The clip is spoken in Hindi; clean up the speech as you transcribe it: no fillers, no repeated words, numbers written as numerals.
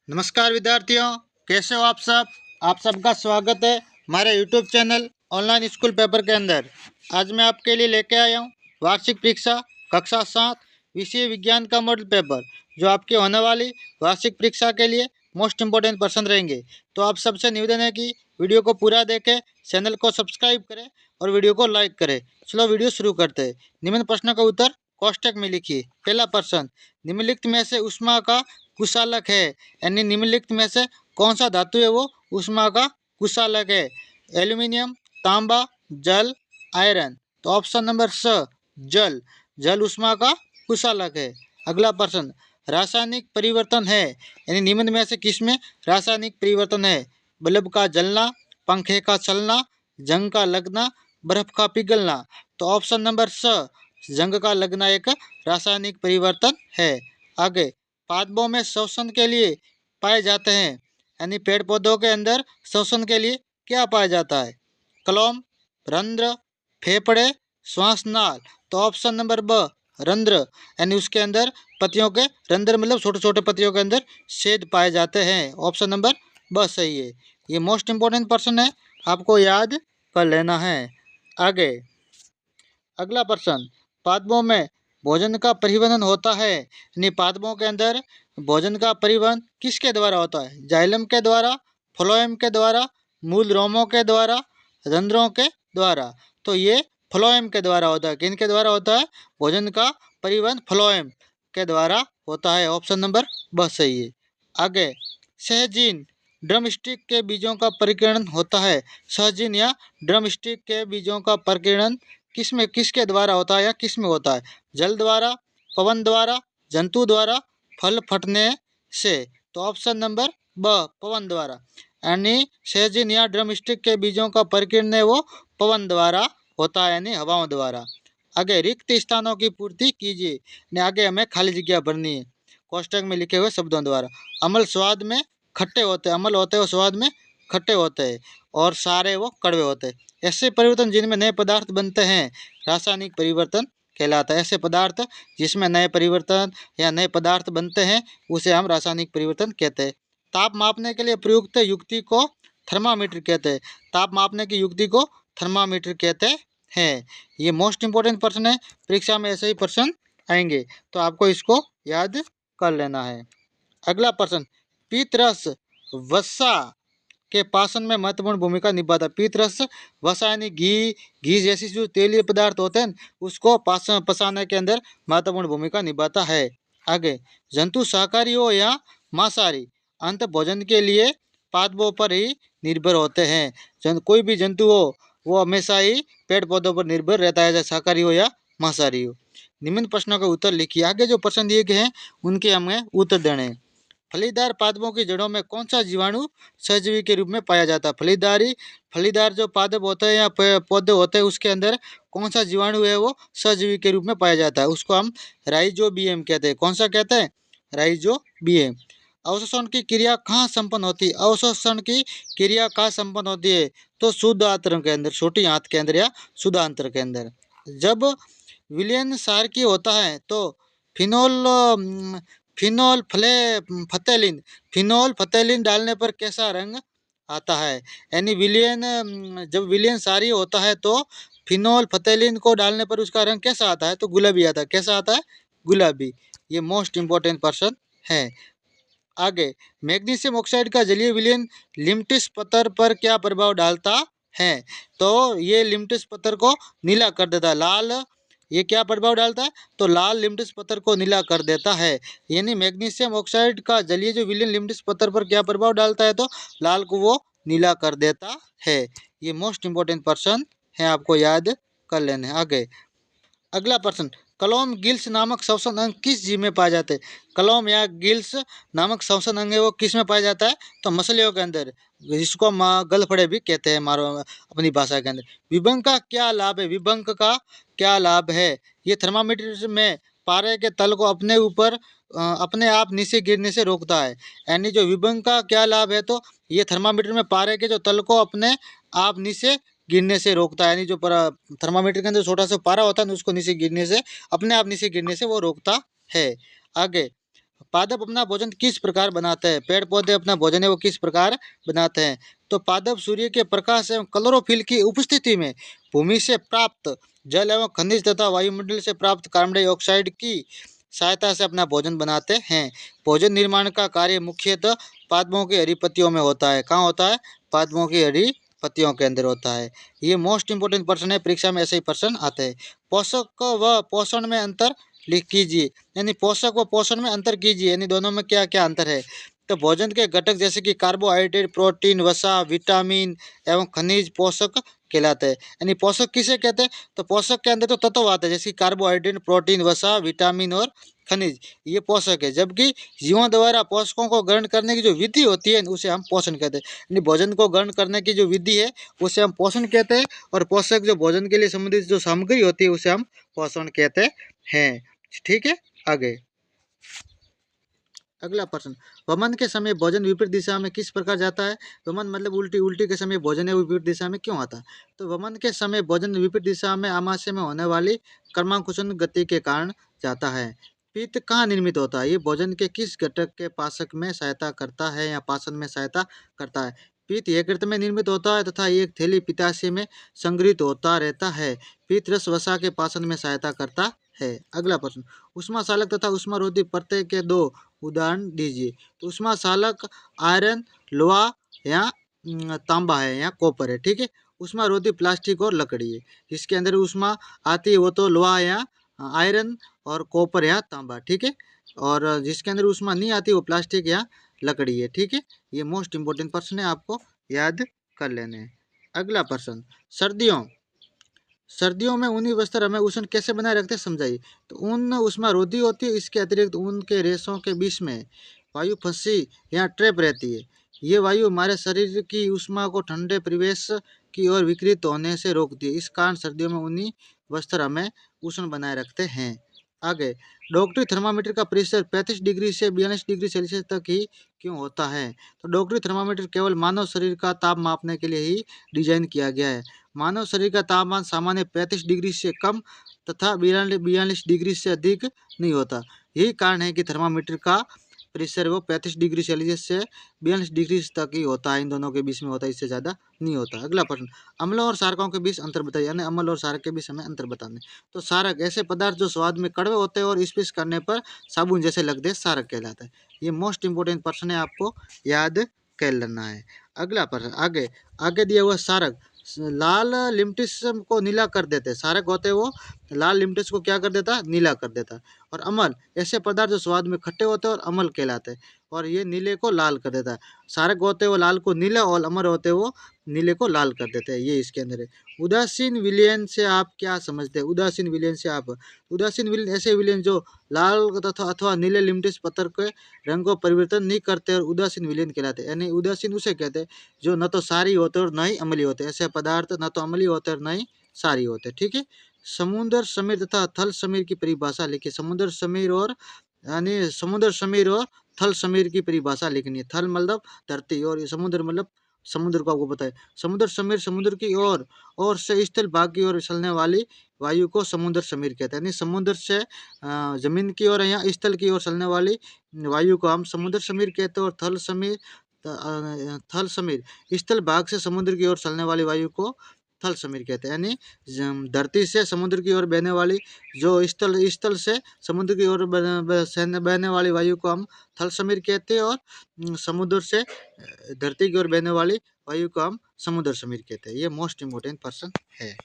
नमस्कार विद्यार्थियों, कैसे हो आप सब। आप सबका स्वागत है हमारे YouTube channel online school paper के अंदर। आज मैं आपके लिए लेके आया हूँ वार्षिक परीक्षा कक्षा 7 विषय विज्ञान का मॉडल पेपर, जो आपकी होने वाली वार्षिक परीक्षा के लिए मोस्ट इम्पोर्टेंट पर्सन रहेंगे। तो आप सबसे निवेदन है कि वीडियो को पूरा देखें, चैनल को सब्सक्राइब करें और वीडियो को लाइक करें। चलो वीडियो शुरू करते हैं। निम्न प्रश्नों का उत्तर कोष्टक में लिखिए। पहला प्रश्न, निम्नलिखित में से ऊष्मा का कुशालक है, यानी निम्नलिखित में से कौन सा धातु है वो ऊष्मा का कुशालक है। एल्यूमिनियम, तांबा, जल, आयरन। तो ऑप्शन नंबर स, जल। जल ऊष्मा का कुशालक है। अगला प्रश्न, रासायनिक परिवर्तन है, यानी निम्न में से किसमें रासायनिक परिवर्तन है। बल्ब का जलना, पंखे का चलना, जंग का लगना, बर्फ का पिघलना। तो ऑप्शन नंबर स, जंग का लगना एक रासायनिक परिवर्तन है। आगे, पादपों में श्वसन के लिए पाए जाते हैं, यानी पेड़ पौधों के अंदर श्वसन के लिए क्या पाया जाता है। कलोम, रंध्र, फेफड़े, श्वासनाल। तो ऑप्शन नंबर ब, रंध्र, यानी उसके अंदर पत्तियों के रंध्र मतलब छोटे छोटे पत्तियों के अंदर छेद पाए जाते हैं। ऑप्शन नंबर ब सही है। ये मोस्ट इंपॉर्टेंट प्रश्न है, आपको याद कर लेना है। आगे, अगला प्रश्न, पादपों में भोजन का परिवहन होता है, यानी पादपों के अंदर भोजन का परिवहन किसके द्वारा होता है। जाइलम के द्वारा, फ्लोएम के द्वारा, मूल रोमों के द्वारा, रंध्रों के द्वारा। तो ये फ्लोएम के द्वारा होता है। किन के द्वारा होता है भोजन का परिवहन, फ्लोएम के द्वारा होता है। ऑप्शन नंबर ब सही है। आगे, सहजीन ड्रमस्टिक के बीजों का परिकिरण होता है। सहजीन या ड्रमस्टिक के बीजों का परिकिरण किसमें किसके द्वारा होता है या किस में होता है। जल द्वारा, पवन द्वारा, जंतु द्वारा, फल फटने से। तो ऑप्शन नंबर ब, पवन द्वारा, यानी सहजिन या ड्रमस्टिक के बीजों का परिकिरण है वो पवन द्वारा होता है, यानी हवाओं द्वारा। आगे, रिक्त स्थानों की पूर्ति कीजिए, यानी आगे हमें खाली जगह भरनी है कोष्टक में लिखे हुए शब्दों द्वारा। अम्ल स्वाद में खट्टे होते हैं, अम्ल होते हैं वो स्वाद में खट्टे होते हैं, और सारे वो कड़वे होते हैं। ऐसे परिवर्तन जिनमें नए पदार्थ बनते हैं रासायनिक परिवर्तन कहलाता है। ऐसे पदार्थ जिसमें नए परिवर्तन या नए पदार्थ बनते हैं उसे हम रासायनिक परिवर्तन कहते हैं। ताप मापने के लिए प्रयुक्त युक्ति को थर्मामीटर कहते हैं। ताप मापने की युक्ति को थर्मामीटर कहते हैं। ये मोस्ट इंपॉर्टेंट प्रश्न है, परीक्षा में ऐसे ही प्रश्न आएंगे, तो आपको इसको याद कर लेना है। अगला प्रश्न, पीतरस वसा के पाचन में महत्वपूर्ण भूमिका निभाता है। पीतरस वसा यानी घी, घी जैसी जो तेलीय पदार्थ होते हैं उसको पाचन पचाने के अंदर महत्वपूर्ण भूमिका निभाता है। आगे, जंतु शाकाहारी हो या मांसाहारी, अंत भोजन के लिए पादपों पर ही निर्भर होते हैं। कोई भी जंतु हो वो हमेशा ही पेड़ पौधों पर निर्भर रहता है, चाहे शाकाहारी हो या मांसाहारी हो। निम्न प्रश्नों का उत्तर लिखिए। आगे जो प्रश्न दिए गए हैं उनके हमें उत्तर देने हैं। फलीदार पादपों की जड़ों में कौन सा जीवाणु सहजीवी के रूप में पाया जाता है। फलीदार जो पादप होते हैं या पौधे होते हैं उसके अंदर कौन सा जीवाणु है वो सहजीवी के रूप में पाया जाता है। उसको हम राइजोबियम कहते हैं। कौन सा कहते हैं, राइजोबियम। अवशोषण की क्रिया कहाँ संपन्न होती है। अवशोषण की क्रिया कहाँ संपन्न होती है, तो शुद्ध आंत्र के अंदर, छोटी आंत के अंदर या शुद्ध आंत्र के अंदर। जब विलयन क्षारकीय होता है तो फिनोल फिनोल फ्ले फतेलिन फिनोल फतेलिन डालने पर कैसा रंग आता है। यानी जब विलयन क्षारीय होता है तो फिनोल फतेलिन को डालने पर उसका रंग कैसा आता है, तो गुलाबी आता है। कैसा आता है, गुलाबी। ये मोस्ट इंपॉर्टेंट पर्सन है। आगे, मैग्नीशियम ऑक्साइड का जलीय विलयन लिम्टिस पत्थर पर क्या प्रभाव डालता है। तो ये लिम्टिस पत्थर को नीला कर देता है, लाल। ये क्या प्रभाव डालता है, तो लाल लिम्टिस पत्थर को नीला कर देता है। यानी मैग्नीशियम ऑक्साइड का जलीय जो विलयन लिम्टिस पत्थर पर क्या प्रभाव डालता है, तो लाल को वो नीला कर देता है। ये मोस्ट इंपॉर्टेंट पर्सन है, आपको याद कर लेने। आगे, अगला प्रश्न, कलोम गिल्स नामक श्वसन अंग किस जीव में पाए जाते हैं। कलोम या गिल्स नामक श्वसन अंग है वो किस में पाया जाता है, तो मछलियों के अंदर, जिसको हम गलफड़े भी कहते हैं मारो अपनी भाषा के अंदर। विभंग का क्या लाभ है, विभंग का क्या लाभ है। ये थर्मामीटर में पारे के तल को अपने ऊपर अपने आप नीचे गिरने से रोकता है। यानी जो विभंग का क्या लाभ है, तो ये थर्मामीटर में पारे के जो तल को अपने आप नीचे गिरने से रोकता है। यानी जो थर्मामीटर के अंदर छोटा सा पारा होता है ना, उसको नीचे गिरने से, अपने आप नीचे गिरने से वो रोकता है। आगे, पादप अपना भोजन किस प्रकार बनाते हैं? पेड़ पौधे अपना भोजन है वो किस प्रकार बनाते हैं? तो पादप सूर्य के प्रकाश एवं क्लोरोफिल की उपस्थिति में भूमि से प्राप्त जल एवं खनिज तथा वायुमंडल से प्राप्त कार्बन डाइऑक्साइड की सहायता से अपना भोजन बनाते हैं। भोजन निर्माण का कार्य मुख्यतः पादपों की हरी पत्तियों में होता है। कहाँ होता है? पादपों की हरी पत्तियों के अंदर होता है। ये मोस्ट इंपोर्टेंट प्रश्न है, परीक्षा में ऐसे ही प्रश्न आते हैं। पोषक व पोषण में अंतर लिख कीजिए, यानी पोषक व पोषण में अंतर कीजिए, यानी दोनों में क्या क्या अंतर है। तो भोजन के घटक जैसे कि कार्बोहाइड्रेट, प्रोटीन, वसा, विटामिन एवं खनिज पोषक कहलाते हैं। यानी पोषक किसे कहते हैं? तो पोषक के अंदर तो तत्व आते हैं जैसे कि कार्बोहाइड्रेट, प्रोटीन, वसा, विटामिन और खनिज, ये पोषक है। जबकि जीवों द्वारा पोषकों को ग्रहण करने की जो विधि होती है उसे हम पोषण कहते हैं। यानी भोजन को ग्रहण करने की जो विधि है उसे हम पोषण कहते हैं, और पोषक जो भोजन के लिए संबंधित जो सामग्री होती है उसे हम पोषण कहते हैं। ठीक है, आगे अगला प्रश्न, वमन के समय भोजन विपरीत दिशा में किस प्रकार जाता है? वमन मतलब उल्टी, उल्टी के समय भोजन है वो विपरीत दिशा में क्यों आता है? तो वमन के समय भोजन विपरीत दिशा में आमाशय में होने वाली क्रमांकुशन गति के कारण जाता है। पित्त कहाँ निर्मित होता है? ये भोजन के किस घटक के पाचक में सहायता करता है या पाचन में सहायता करता है? पित्त यकृत में निर्मित होता है तथा एक थैली पित्ताशय में संग्रहित होता रहता है। पित्त रस वसा के पाचन में सहायता करता है। अगला प्रश्न, उष्मा चालक तथा उष्मा रोधी प्रत्यय के दो उदाहरण दीजिए। तो उष्मा चालक आयरन, लोहा या तांबा है या कॉपर है। ठीक है, उष्मा रोधी प्लास्टिक और लकड़ी है। जिसके अंदर उष्मा आती है वो तो लोहा या आयरन और कॉपर या तांबा। ठीक है, और जिसके अंदर उष्मा नहीं आती वो प्लास्टिक या लकड़ी है। ठीक है, ये मोस्ट इंपोर्टेंट प्रश्न है, आपको याद कर लेने हैं। अगला प्रश्न, सर्दियों सर्दियों में ऊनी वस्त्र हमें उष्ण कैसे बनाए रखते हैं, समझाइए। तो ऊन उष्मारोधी होती है, इसके अतिरिक्त ऊन के रेशों के बीच में वायु फंसी या ट्रैप रहती है। ये वायु हमारे शरीर की ऊष्मा को ठंडे परिवेश की ओर विकृत होने से रोकती है। इस कारण सर्दियों में ऊनी वस्त्र हमें उष्ण बनाए रखते हैं। आगे, डॉक्टरी थर्मामीटर का प्रेशर 35 डिग्री से 42 डिग्री सेल्सियस तक ही क्यों होता है? तो डॉक्टरी थर्मामीटर केवल मानव शरीर का ताप मापने के लिए ही डिजाइन किया गया है। मानव शरीर का तापमान सामान्य 35 डिग्री से कम तथा 42 डिग्री से अधिक नहीं होता। यही कारण है कि थर्मामीटर का प्रेशर वो 35 डिग्री सेल्सियस से 42 डिग्री तक ही होता है, इन दोनों के बीच में होता है, इससे ज़्यादा नहीं होता। अगला प्रश्न, अम्लों और क्षारकों के बीच अंतर बताइए, यानी अम्ल और क्षारक के बीच हमें अंतर बताने। तो क्षारक ऐसे पदार्थ जो स्वाद में कड़वे होते हैं और स्पर्श करने पर साबुन जैसे लगते हैं, क्षारक कहलाता है। ये मोस्ट इंपोर्टेंट प्रश्न है, आपको याद कर लेना है। अगला प्रश्न, आगे आगे दिया हुआ क्षारक लाल लिम्टिस को नीला कर देते हैं। क्षारक होते हैं वो लाल लिम्टिस को क्या कर देता है? नीला कर देता है। और अम्ल ऐसे पदार्थ जो स्वाद में खट्टे होते हैं और अम्ल कहलाते हैं, और ये नीले को लाल कर देता है। क्षारक होते हैं वो लाल को नीला और अम्ल होते हैं वो नीले को लाल कर देते हैं। ये इसके अंदर है। उदासीन विलयन से आप क्या समझते हैं? उदासीन विलयन से आप, उदासीन विलयन ऐसे विलयन जो लाल तथा अथवा नीले लिम्टिस पत्थर के रंग को परिवर्तन नहीं करते और उदासीन विलयन कहलाते हैं। यानी उदासीन उसे कहते हैं जो न तो सारी होते और न ही अम्लीय होते। ऐसे पदार्थ न तो अम्लीय होते और न ही सारी होते। ठीक है, समुद्र समीर तथा थल समीर की परिभाषा लिखिए। समुद्र समीर और यानी समुद्र समीर और थल समीर की परिभाषा लिखनी है। थल मतलब धरती और ये समुद्र मतलब समुद्र को आपको पता है। समुद्र समीर समुद्र की ओर से स्थल भाग की ओर चलने वाली वायु को समुद्र समीर कहते हैं। यानी समुद्र से जमीन की ओर या स्थल की ओर चलने वाली वायु को हम समुद्र समीर कहते हैं। और थल समीर स्थल भाग से समुद्र की ओर चलने वाली वायु को थल समीर कहते हैं। यानी धरती से समुद्र की ओर बहने वाली जो स्थल से समुद्र की ओर बहने वाली वायु को हम थल समीर कहते हैं। और समुद्र से धरती की ओर बहने वाली वायु को हम समुद्र समीर कहते हैं। ये मोस्ट इम्पोर्टेंट पर्सन है।